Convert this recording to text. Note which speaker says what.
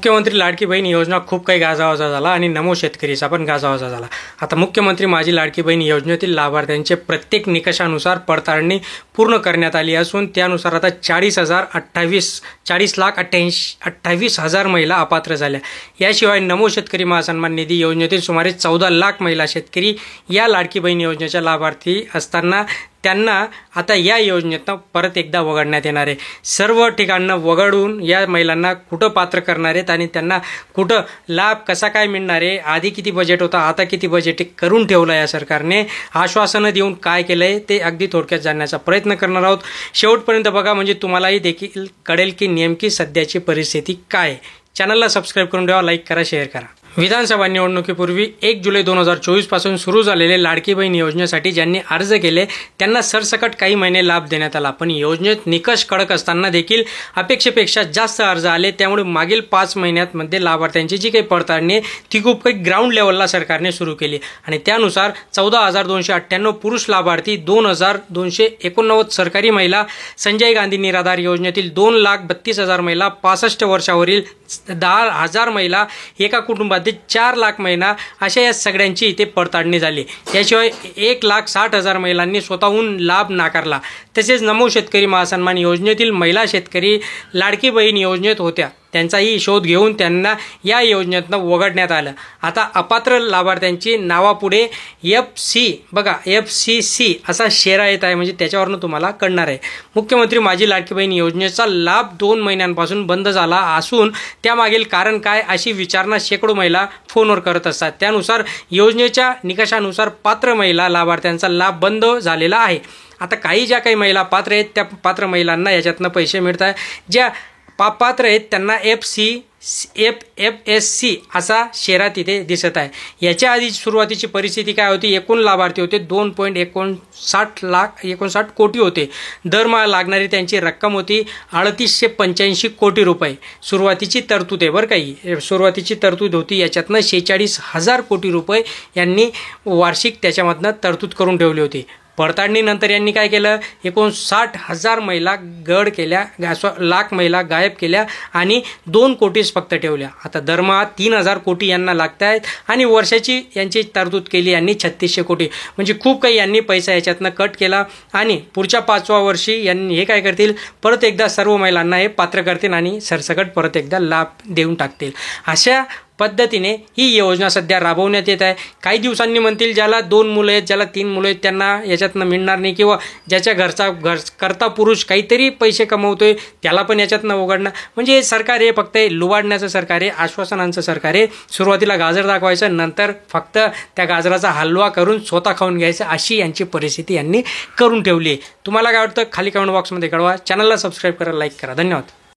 Speaker 1: मुख्यमंत्री लाडकी बहीण योजना खूप काही गाजावाजा झाला आणि नमो शेतकरीचा पण गाजावाजा झाला। आता मुख्यमंत्री माझी लाडकी बहीण योजनेतील लाभार्थ्यांचे प्रत्येक निकषानुसार पडताळणी पूर्ण करण्यात आली असून त्यानुसार आता 40,28,28,00,000 महिला अपात्र झाल्या। याशिवाय नमो शेतकरी महासन्मान निधी योजनेतील सुमारे 14 लाख महिला शेतकरी या लाडकी बहीण योजनेच्या लाभार्थी असताना त्यांना आता या योजनेतनं परत एकदा वगळण्यात येणार आहे। सर्व ठिकाणं वगळून या महिलांना कुठं पात्र करणार आहेत आणि त्यांना कुठं लाभ कसा काय मिळणार आहे, आधी किती बजेट होता आता किती बजेट करून ठेवलं या सरकारने, आश्वासनं देऊन काय केलं आहे ते अगदी थोडक्यात जाणण्याचा प्रयत्न करणार आहोत। शेवटपर्यंत बघा म्हणजे तुम्हालाही देखील कळेल की नेमकी सध्याची परिस्थिती काय आहे। चॅनलला सबस्क्राईब करून ठेवा, लाईक करा, शेअर करा। विधानसभा निवडणुकीपूर्वी 1 जुलै 2024 पासून सुरू झालेले लाडकी बहीण योजनेसाठी ज्यांनी अर्ज केले त्यांना सरसकट काही महिने लाभ देण्यात आला, पण योजनेत निकष कडक असताना देखील अपेक्षेपेक्षा जास्त अर्ज आले। त्यामुळे मागील 5 महिन्यांमध्ये लाभार्थ्यांची जी काही पडताळणी ती खूप काही ग्राउंड लेवलला सरकारने सुरू केली आणि त्यानुसार 14,298 पुरुष लाभार्थी, 2,289 सरकारी महिला, संजय गांधी निराधार योजनेतील 2,32,000 महिला, 65 वर्षावरील 10,000 महिला, एका कुटुंबात 4 लाख महिला अशा या सगळ्यांची इथे पडताळणी झाली। याशिवाय 1,60,000 महिलांनी स्वतःहून लाभ नाकारला। तसेच नमो शेतकरी महासन्मान योजनेतील महिला शेतकरी लाडकी बहीण योजनेत होत्या त्यांचाही शोध घेऊन त्यांना या योजनेतनं वगळण्यात आलं। आता अपात्र लाभार्थ्यांची नावापुढे FCC असा शेरा येत आहे, म्हणजे त्याच्यावरून तुम्हाला कळणार आहे। मुख्यमंत्री माझी लाडकी बहीण योजनेचा लाभ 2 महिन्यांपासून बंद झाला असून त्यामागील कारण काय अशी विचारणा शेकडो महिला फोनवर करत असतात। त्यानुसार योजनेच्या निकषानुसार पात्र महिला लाभार्थ्यांचा लाभ बंद झालेला आहे। आता ज्या काही महिला पात्र आहेत त्या पात्र महिलांना याच्यातनं पैसे मिळत आहे। ज्या पात्र आहेत त्यांना FSC असा शेरा तिथे दिसत आहे। याच्या आधी सुरुवातीची परिस्थिती काय होती, एकूण लाभार्थी होते 2.59 कोटी होते। दरमहा लागणारी त्यांची रक्कम होती 385 कोटी रुपये। सुरुवातीची तरतूद आहे बरं काही, सुरुवातीची तरतूद होती, याच्यातनं 46,000 कोटी रुपये यांनी वार्षिक त्याच्यामधनं तरतूद करून ठेवली होती। पडताळणीनंतर यांनी काय केलं, 59,000 महिला गड केल्या, लाख महिला गायब केल्या आणि 2 कोटीच फक्त ठेवल्या। आता दरमहा 3,000 कोटी यांना लागत आहेत आणि वर्षाची यांची तरतूद केली यांनी 3600 कोटी, म्हणजे खूप काही यांनी पैसा याच्यातनं कट केला आणि पुढच्या 5व्या वर्षी यांनी हे काय करतील, परत एकदा सर्व महिलांना हे पात्र करतील आणि सरसकट परत एकदा लाभ देऊन टाकतील। अशा पद्धतीने ही योजना सध्या राबवण्यात येत आहे। काही दिवसांनी म्हणतील ज्याला 2 मुलं आहेत, ज्याला 3 मुलं आहेत त्यांना याच्यातनं मिळणार नाही, किंवा ज्याच्या करता पुरुष काहीतरी पैसे कमवतोय त्याला पण याच्यातनं उघडणं, म्हणजे सरकार हे फक्त लुबाडण्याचं सरकार आहे, आश्वासनांचं सरकार आहे। सुरुवातीला गाजर दाखवायचं, नंतर फक्त त्या गाजराचा हलवा करून स्वतः खाऊन घ्यायचं, अशी यांची परिस्थिती यांनी करून ठेवली आहे। तुम्हाला काय वाटतं खाली कमेंट बॉक्समध्ये कळवा। चॅनलला सबस्क्राईब करा, लाईक करा। धन्यवाद।